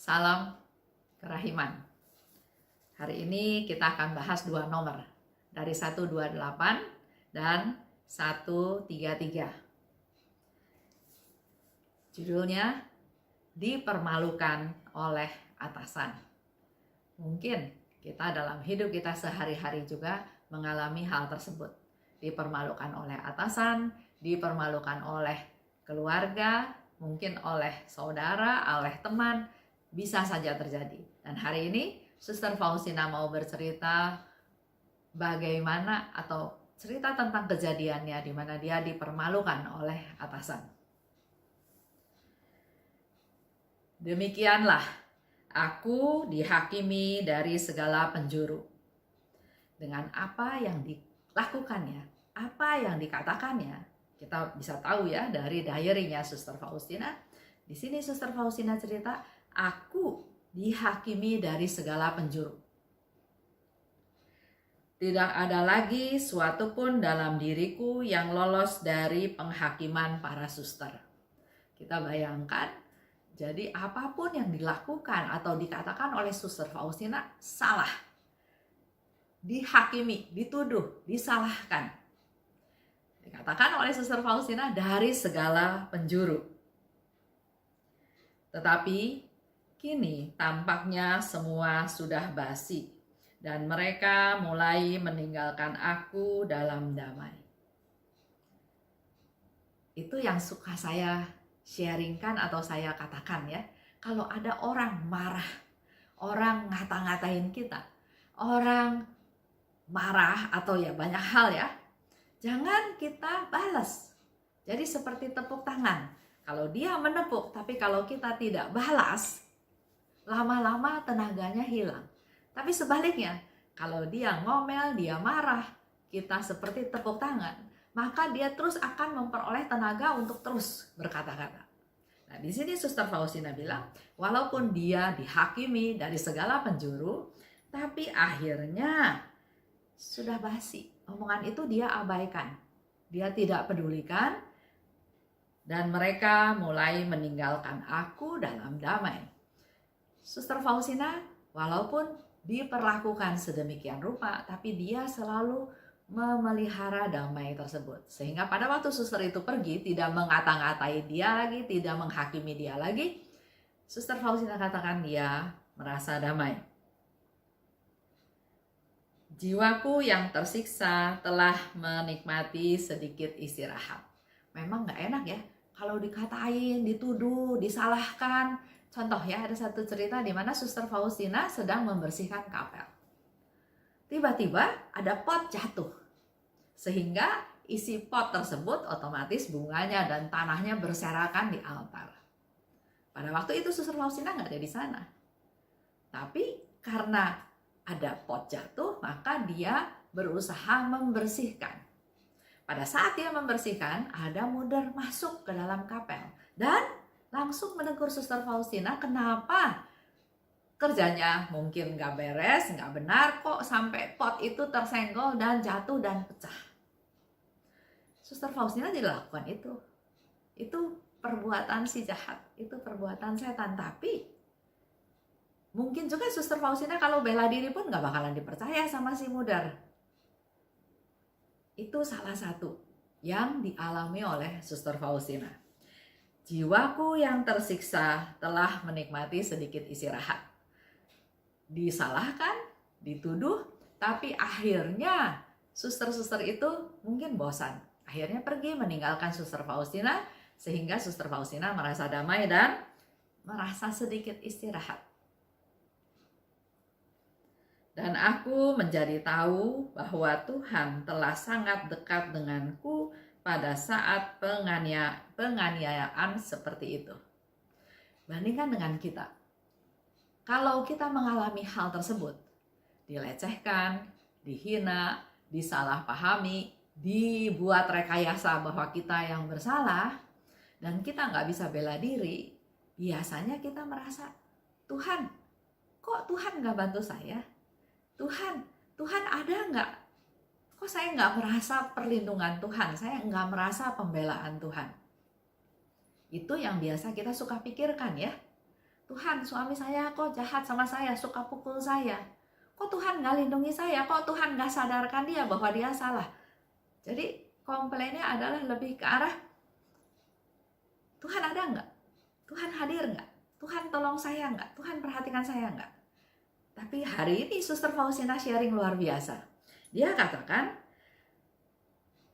Salam kerahiman. Hari ini kita akan bahas dua nomor dari 128 dan 133. Judulnya dipermalukan oleh atasan. Mungkin kita dalam hidup kita sehari-hari juga mengalami hal tersebut. Dipermalukan oleh atasan, dipermalukan oleh keluarga, mungkin oleh saudara, oleh teman, bisa saja terjadi. Dan hari ini Suster Faustina mau bercerita bagaimana atau cerita tentang kejadiannya di mana dia dipermalukan oleh atasan. Demikianlah aku dihakimi dari segala penjuru. Dengan apa yang dilakukannya, apa yang dikatakannya, kita bisa tahu ya dari diary-nya Suster Faustina. Di sini Suster Faustina cerita, aku dihakimi dari segala penjuru. Tidak ada lagi suatu pun dalam diriku yang lolos dari penghakiman para suster. Kita bayangkan, jadi apapun yang dilakukan atau dikatakan oleh Suster Faustina salah. Dihakimi, dituduh, disalahkan. Dikatakan oleh Suster Faustina dari segala penjuru. Tetapi kini tampaknya semua sudah basi dan mereka mulai meninggalkan aku dalam damai. Itu yang suka saya sharingkan atau saya katakan ya. Kalau ada orang marah, orang ngata-ngatain kita, orang marah atau ya banyak hal ya, jangan kita balas. Jadi seperti tepuk tangan. Kalau dia menepuk, tapi kalau kita tidak balas, lama-lama tenaganya hilang. Tapi sebaliknya, kalau dia ngomel, dia marah, kita seperti tepuk tangan, maka dia terus akan memperoleh tenaga untuk terus berkata-kata. Nah, di sini Suster Faustina bilang, walaupun dia dihakimi dari segala penjuru, tapi akhirnya sudah basi. Omongan itu dia abaikan. Dia tidak pedulikan, dan mereka mulai meninggalkan aku dalam damai. Suster Faustina walaupun diperlakukan sedemikian rupa, tapi dia selalu memelihara damai tersebut. Sehingga pada waktu suster itu pergi, tidak mengata-ngatai dia lagi, tidak menghakimi dia lagi. Suster Faustina katakan dia merasa damai. Jiwaku yang tersiksa telah menikmati sedikit istirahat. Memang gak enak ya, kalau dikatain, dituduh, disalahkan. Contoh ya, ada satu cerita di mana Suster Faustina sedang membersihkan kapel. Tiba-tiba ada pot jatuh. Sehingga isi pot tersebut otomatis bunganya dan tanahnya berserakan di altar. Pada waktu itu Suster Faustina nggak ada di sana. Tapi karena ada pot jatuh, maka dia berusaha membersihkan. Pada saat dia membersihkan, ada mudar masuk ke dalam kapel. Dan langsung menegur Suster Faustina, kenapa kerjanya mungkin gak beres, gak benar, kok sampai pot itu tersenggol dan jatuh dan pecah. Suster Faustina tidak lakukan itu. Itu perbuatan si jahat, itu perbuatan setan. Tapi mungkin juga Suster Faustina kalau bela diri pun gak bakalan dipercaya sama si mudar. Itu salah satu yang dialami oleh Suster Faustina. Jiwaku yang tersiksa telah menikmati sedikit istirahat. Disalahkan, dituduh, tapi akhirnya suster-suster itu mungkin bosan. Akhirnya pergi meninggalkan Suster Faustina, sehingga Suster Faustina merasa damai dan merasa sedikit istirahat. Dan aku menjadi tahu bahwa Tuhan telah sangat dekat denganku pada saat penganiayaan seperti itu. Bandingkan dengan kita. Kalau kita mengalami hal tersebut, dilecehkan, dihina, disalahpahami, dibuat rekayasa bahwa kita yang bersalah, dan kita nggak bisa bela diri, biasanya kita merasa, Tuhan, kok Tuhan nggak bantu saya? Tuhan ada nggak? Kok saya nggak merasa perlindungan Tuhan, saya nggak merasa pembelaan Tuhan. Itu yang biasa kita suka pikirkan ya. Tuhan, suami saya kok jahat sama saya, suka pukul saya. Kok Tuhan nggak lindungi saya? Kok Tuhan nggak sadarkan dia bahwa dia salah? Jadi komplainnya adalah lebih ke arah, Tuhan ada nggak? Tuhan hadir nggak? Tuhan tolong saya nggak? Tuhan perhatikan saya nggak? Tapi hari ini Suster Faustina sharing luar biasa. Dia katakan,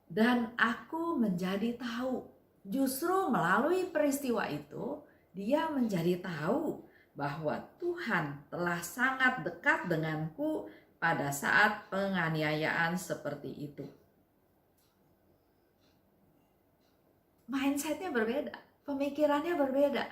dan aku menjadi tahu. Justru melalui peristiwa itu, dia menjadi tahu bahwa Tuhan telah sangat dekat denganku pada saat penganiayaan seperti itu. Mindsetnya berbeda, pemikirannya berbeda.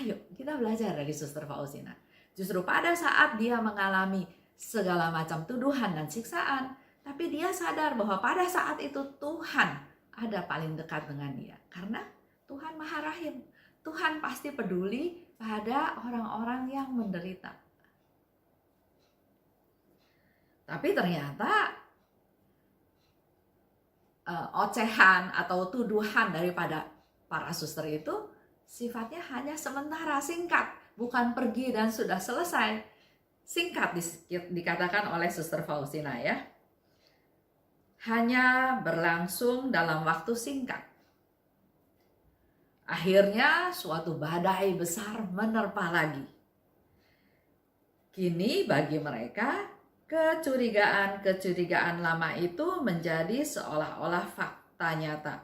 Ayo kita belajar dari Suster Faustina. Justru pada saat dia mengalami segala macam tuduhan dan siksaan, tapi dia sadar bahwa pada saat itu Tuhan ada paling dekat dengan dia. Karena Tuhan Maha Rahim. Tuhan pasti peduli pada orang-orang yang menderita. Tapi ternyata ocehan atau tuduhan daripada para suster itu sifatnya hanya sementara, singkat, bukan pergi dan sudah selesai. Singkat dikatakan oleh Suster Faustina ya. Hanya berlangsung dalam waktu singkat. Akhirnya suatu badai besar menerpa lagi. Kini bagi mereka kecurigaan lama itu menjadi seolah-olah fakta nyata.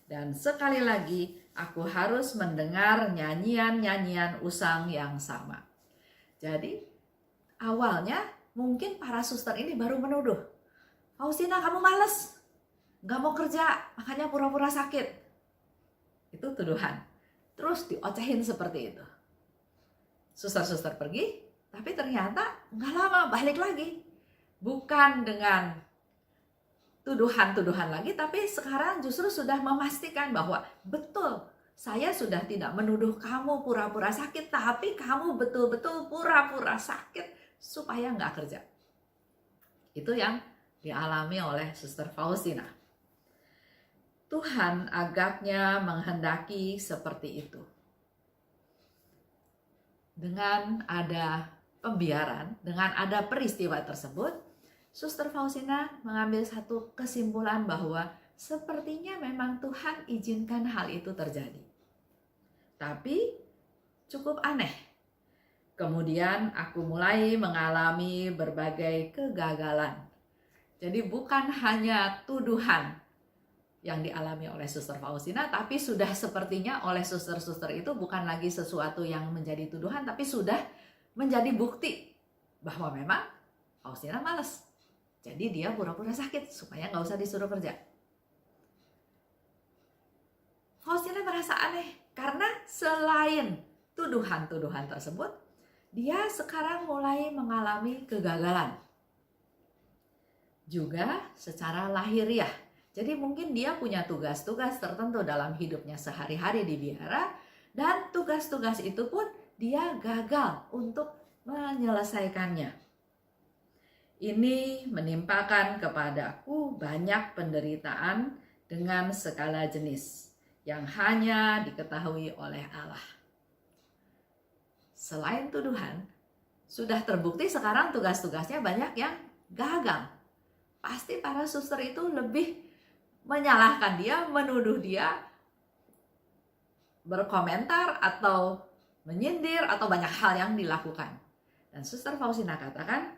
Dan sekali lagi aku harus mendengar nyanyian-nyanyian usang yang sama. Jadi awalnya mungkin para suster ini baru menuduh, Faustina kamu males, gak mau kerja, makanya pura-pura sakit. Itu tuduhan. Terus diocehin seperti itu. Suster-suster pergi, tapi ternyata gak lama balik lagi. Bukan dengan tuduhan-tuduhan lagi, tapi sekarang justru sudah memastikan bahwa betul, saya sudah tidak menuduh kamu pura-pura sakit, tapi kamu betul-betul pura-pura sakit supaya gak kerja. Itu yang dialami oleh Suster Faustina. Tuhan agaknya menghendaki seperti itu. Dengan ada pembiaran, dengan ada peristiwa tersebut, Suster Faustina mengambil satu kesimpulan bahwa sepertinya memang Tuhan izinkan hal itu terjadi. Tapi cukup aneh. Kemudian aku mulai mengalami berbagai kegagalan. Jadi bukan hanya tuduhan yang dialami oleh Suster Faustina, tapi sudah sepertinya oleh suster-suster itu bukan lagi sesuatu yang menjadi tuduhan, tapi sudah menjadi bukti bahwa memang Faustina malas. Jadi dia pura-pura sakit supaya nggak usah disuruh kerja. Faustina merasa aneh karena selain tuduhan-tuduhan tersebut, dia sekarang mulai mengalami kegagalan. Juga secara lahiriah. Jadi mungkin dia punya tugas-tugas tertentu dalam hidupnya sehari-hari di biara, dan tugas-tugas itu pun dia gagal untuk menyelesaikannya. Ini menimpakan kepadaku banyak penderitaan dengan segala jenis yang hanya diketahui oleh Allah. Selain tuduhan, sudah terbukti sekarang tugas-tugasnya banyak yang gagal. Pasti para suster itu lebih menyalahkan dia, menuduh dia, berkomentar atau menyindir atau banyak hal yang dilakukan. Dan Suster Faustina katakan,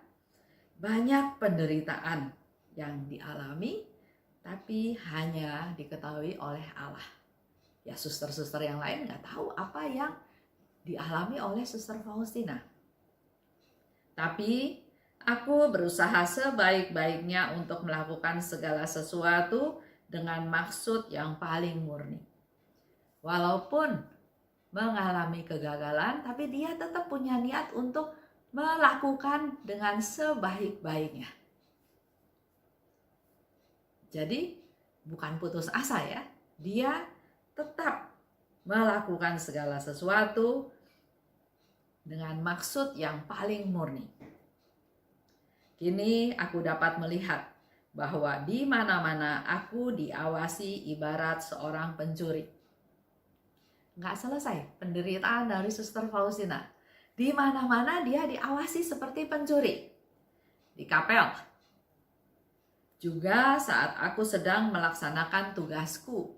banyak penderitaan yang dialami tapi hanya diketahui oleh Allah. Ya suster-suster yang lain nggak tahu apa yang dialami oleh Suster Faustina. Tapi aku berusaha sebaik-baiknya untuk melakukan segala sesuatu dengan maksud yang paling murni. Walaupun mengalami kegagalan, tapi dia tetap punya niat untuk melakukan dengan sebaik-baiknya. Jadi bukan putus asa ya, dia tetap melakukan segala sesuatu dengan maksud yang paling murni. Kini aku dapat melihat bahwa di mana-mana aku diawasi ibarat seorang pencuri. nggak selesai penderitaan dari Suster Faustina. Di mana-mana dia diawasi seperti pencuri. Di kapel. Juga saat aku sedang melaksanakan tugasku.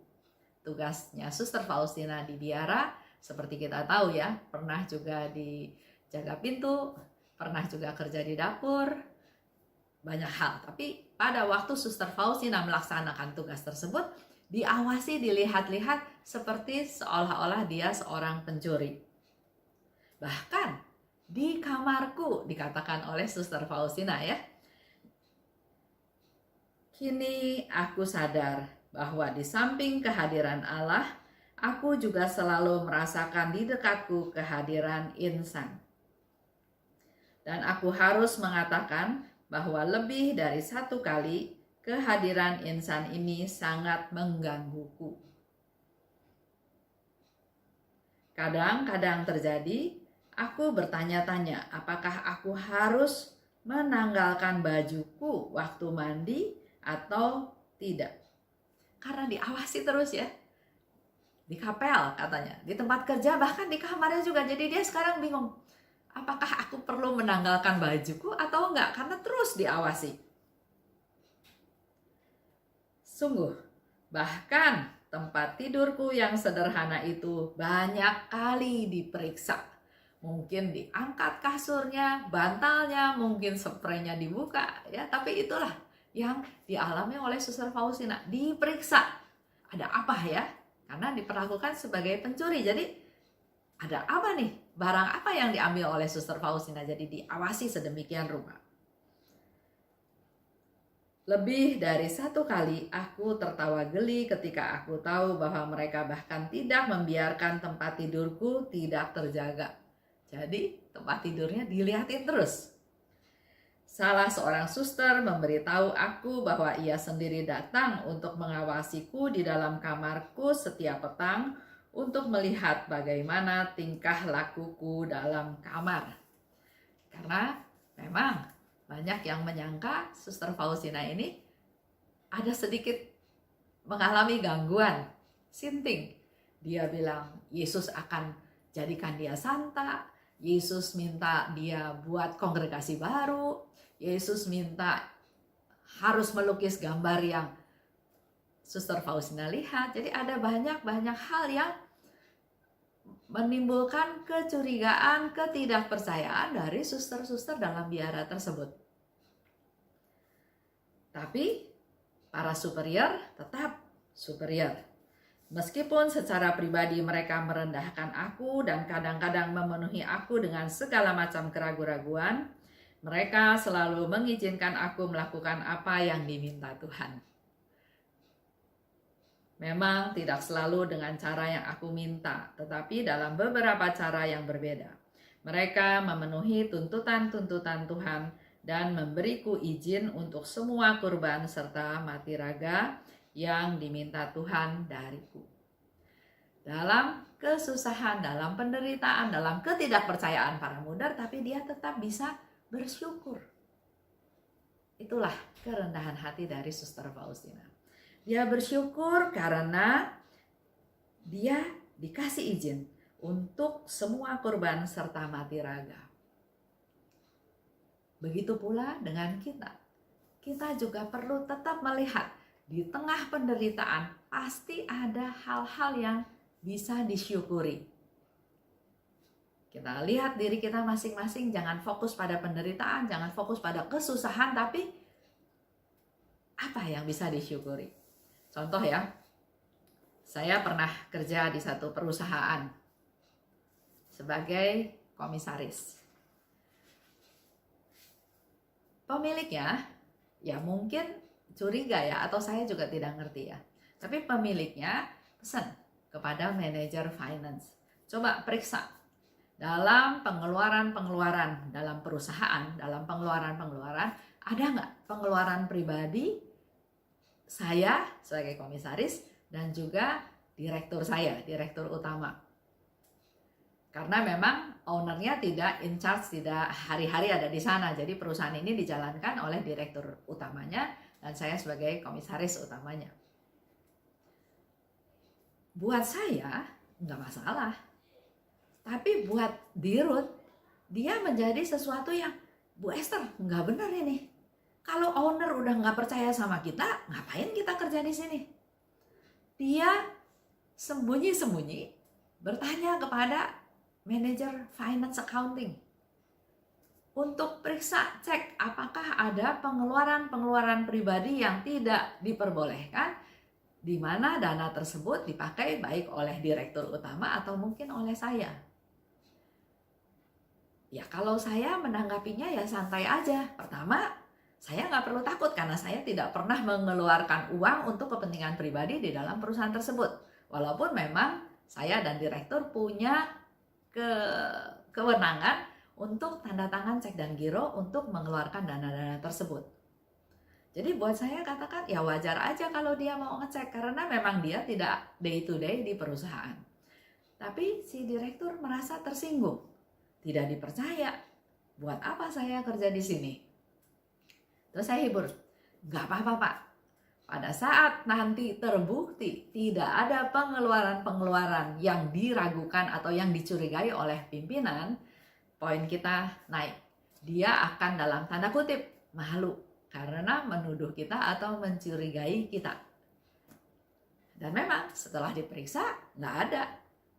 Tugasnya Suster Faustina di biara, seperti kita tahu ya, pernah juga dijaga pintu, pernah juga kerja di dapur, banyak hal. Tapi pada waktu Suster Faustina melaksanakan tugas tersebut, diawasi, dilihat-lihat seperti seolah-olah dia seorang pencuri. Bahkan di kamarku, dikatakan oleh Suster Faustina ya, kini aku sadar bahwa di samping kehadiran Allah, aku juga selalu merasakan di dekatku kehadiran insan. Dan aku harus mengatakan bahwa lebih dari satu kali kehadiran insan ini sangat menggangguku. Kadang-kadang terjadi, aku bertanya-tanya apakah aku harus menanggalkan bajuku waktu mandi atau tidak. Karena diawasi terus ya. Di kapel katanya, di tempat kerja, bahkan di kamarnya juga. Jadi dia sekarang bingung, apakah aku perlu menanggalkan bajuku atau enggak, karena terus diawasi. Sungguh, bahkan tempat tidurku yang sederhana itu banyak kali diperiksa. Mungkin diangkat kasurnya, bantalnya, mungkin spraynya dibuka ya, tapi itulah yang dialami oleh Suster Faustina, diperiksa. Ada apa ya? Karena diperlakukan sebagai pencuri. Jadi ada apa nih? Barang apa yang diambil oleh Suster Faustina? Jadi diawasi sedemikian rupa. Lebih dari satu kali aku tertawa geli ketika aku tahu bahwa mereka bahkan tidak membiarkan tempat tidurku tidak terjaga. Jadi tempat tidurnya dilihatin terus. Salah seorang suster memberitahu aku bahwa ia sendiri datang untuk mengawasiku di dalam kamarku setiap petang untuk melihat bagaimana tingkah lakuku dalam kamar. Karena memang banyak yang menyangka Suster Faustina ini ada sedikit mengalami gangguan, sinting. Dia bilang Yesus akan jadikan dia santa, Yesus minta dia buat kongregasi baru, Yesus minta harus melukis gambar yang Suster Faustina lihat. Jadi ada banyak hal yang menimbulkan kecurigaan, ketidakpercayaan dari suster-suster dalam biara tersebut. Tapi para superior tetap superior. Meskipun secara pribadi mereka merendahkan aku dan kadang-kadang memenuhi aku dengan segala macam keraguan-raguan, mereka selalu mengizinkan aku melakukan apa yang diminta Tuhan. Memang tidak selalu dengan cara yang aku minta, tetapi dalam beberapa cara yang berbeda. Mereka memenuhi tuntutan-tuntutan Tuhan dan memberiku izin untuk semua kurban serta mati raga yang diminta Tuhan dariku. Dalam kesusahan, dalam penderitaan, dalam ketidakpercayaan para muda, tapi dia tetap bisa bersyukur. Itulah kerendahan hati dari Suster Faustina. Dia bersyukur karena dia dikasih izin untuk semua kurban serta mati raga. Begitu pula dengan kita. Kita juga perlu tetap melihat di tengah penderitaan pasti ada hal-hal yang bisa disyukuri. Kita lihat diri kita masing-masing, jangan fokus pada penderitaan, jangan fokus pada kesusahan, tapi apa yang bisa disyukuri. Contoh ya, saya pernah kerja di satu perusahaan sebagai komisaris. Pemiliknya ya mungkin curiga ya, atau saya juga tidak ngerti ya. Tapi pemiliknya pesan kepada manajer finance, coba periksa dalam pengeluaran dalam perusahaan, dalam pengeluaran ada nggak pengeluaran pribadi saya sebagai komisaris dan juga direktur saya, direktur utama. Karena memang ownernya tidak in charge, tidak hari-hari ada di sana. Jadi perusahaan ini dijalankan oleh direktur utamanya dan saya sebagai komisaris utamanya. Buat saya nggak masalah. Tapi buat Dirut, dia menjadi sesuatu yang, Bu Esther, nggak benar ini. Kalau owner udah nggak percaya sama kita, ngapain kita kerja di sini? Dia sembunyi-sembunyi bertanya kepada manajer finance accounting untuk periksa, cek apakah ada pengeluaran pribadi yang tidak diperbolehkan, di mana dana tersebut dipakai baik oleh direktur utama atau mungkin oleh saya. Ya kalau saya menanggapinya ya santai aja. Pertama, saya nggak perlu takut karena saya tidak pernah mengeluarkan uang untuk kepentingan pribadi di dalam perusahaan tersebut. Walaupun memang saya dan direktur punya kewenangan untuk tanda tangan cek dan giro untuk mengeluarkan dana-dana tersebut. Jadi buat saya katakan ya wajar aja kalau dia mau ngecek karena memang dia tidak day to day di perusahaan. Tapi si direktur merasa tersinggung, tidak dipercaya. Buat apa saya kerja di sini? Terus saya hibur, nggak apa-apa Pak. Pada saat nanti terbukti tidak ada pengeluaran-pengeluaran yang diragukan atau yang dicurigai oleh pimpinan, poin kita naik. Dia akan dalam tanda kutip malu karena menuduh kita atau mencurigai kita. Dan memang setelah diperiksa nggak ada.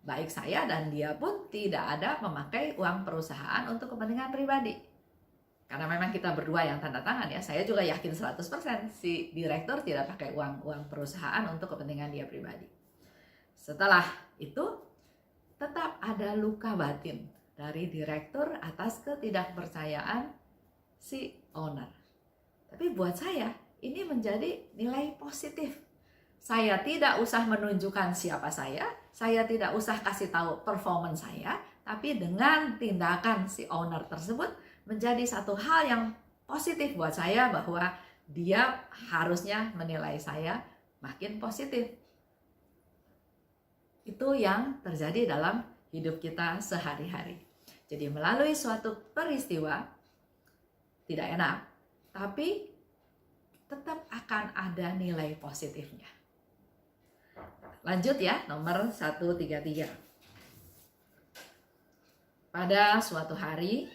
Baik saya dan dia pun tidak ada memakai uang perusahaan untuk kepentingan pribadi. Karena memang kita berdua yang tanda tangan ya. Saya juga yakin 100% si direktur tidak pakai uang perusahaan untuk kepentingan dia pribadi. Setelah itu tetap ada luka batin dari direktur atas ketidakpercayaan si owner. Tapi buat saya ini menjadi nilai positif. Saya tidak usah menunjukkan siapa saya tidak usah kasih tahu performance saya, tapi dengan tindakan si owner tersebut menjadi satu hal yang positif buat saya bahwa dia harusnya menilai saya makin positif. Itu yang terjadi dalam hidup kita sehari-hari. Jadi melalui suatu peristiwa tidak enak, tapi tetap akan ada nilai positifnya. Lanjut ya, nomor 133. Pada suatu hari,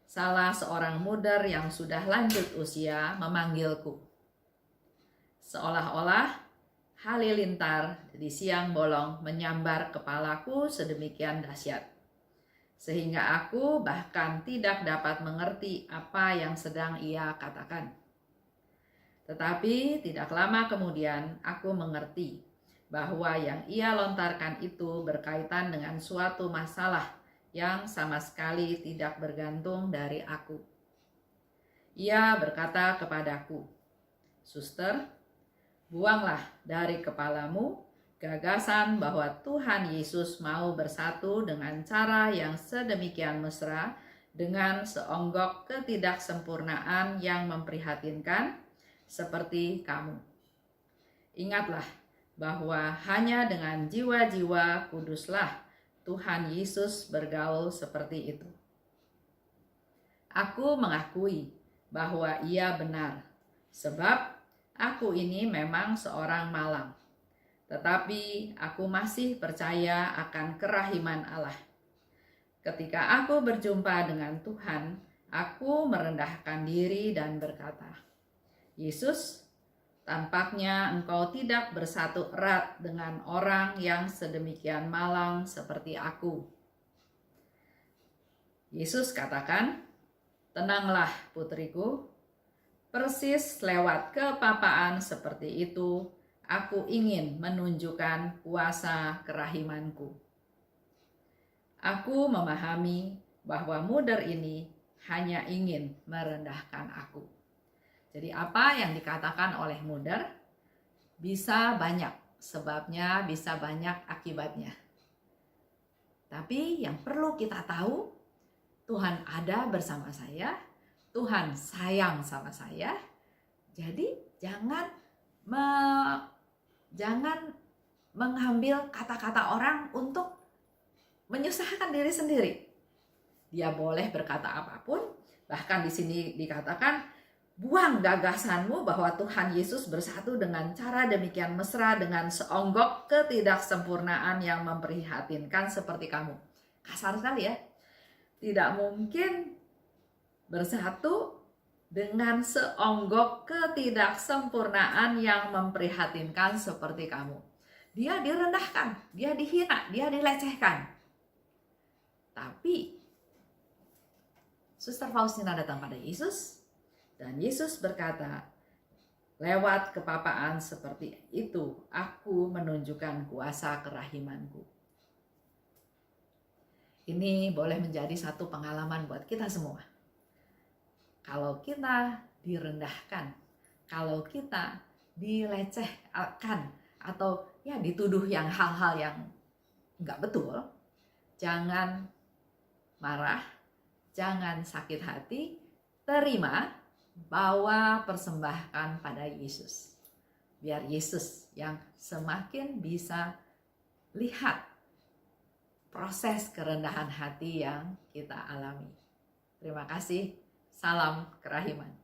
salah seorang muda yang sudah lanjut usia memanggilku. Seolah-olah halilintar di siang bolong menyambar kepalaku sedemikian dahsyat, sehingga aku bahkan tidak dapat mengerti apa yang sedang ia katakan. Tetapi tidak lama kemudian aku mengerti bahwa yang ia lontarkan itu berkaitan dengan suatu masalah yang sama sekali tidak bergantung dari aku. Ia berkata kepadaku, "Suster, buanglah dari kepalamu gagasan bahwa Tuhan Yesus mau bersatu dengan cara yang sedemikian mesra dengan seonggok ketidaksempurnaan yang memprihatinkan seperti kamu. Ingatlah bahwa hanya dengan jiwa-jiwa kuduslah Tuhan Yesus bergaul seperti itu." Aku mengakui bahwa ia benar, sebab aku ini memang seorang malang. Tetapi aku masih percaya akan kerahiman Allah. Ketika aku berjumpa dengan Tuhan, aku merendahkan diri dan berkata, "Yesus, tampaknya engkau tidak bersatu erat dengan orang yang sedemikian malang seperti aku." Yesus katakan, "Tenanglah putriku, persis lewat kepapaan seperti itu, aku ingin menunjukkan kuasa kerahimanku." Aku memahami bahwa muda ini hanya ingin merendahkan aku. Jadi apa yang dikatakan oleh muda bisa banyak sebabnya, bisa banyak akibatnya. Tapi yang perlu kita tahu, Tuhan ada bersama saya, Tuhan sayang sama saya. Jadi jangan mengambil kata-kata orang untuk menyusahkan diri sendiri. Dia boleh berkata apapun, bahkan di sini dikatakan Buang gagasanmu bahwa Tuhan Yesus bersatu dengan cara demikian mesra dengan seonggok ketidaksempurnaan yang memprihatinkan seperti kamu. Kasar sekali ya. Tidak mungkin bersatu dengan seonggok ketidaksempurnaan yang memprihatinkan seperti kamu. Dia direndahkan, dia dihina, dia dilecehkan. Tapi Suster Faustina datang pada Yesus, dan Yesus berkata, lewat kepapaan seperti itu, aku menunjukkan kuasa kerahimanku. Ini boleh menjadi satu pengalaman buat kita semua. Kalau kita direndahkan, kalau kita dilecehkan, atau ya dituduh yang hal-hal yang nggak betul, jangan marah, jangan sakit hati, terima, bawa persembahkan pada Yesus. Biar Yesus yang semakin bisa lihat proses kerendahan hati yang kita alami. Terima kasih. Salam kerahiman.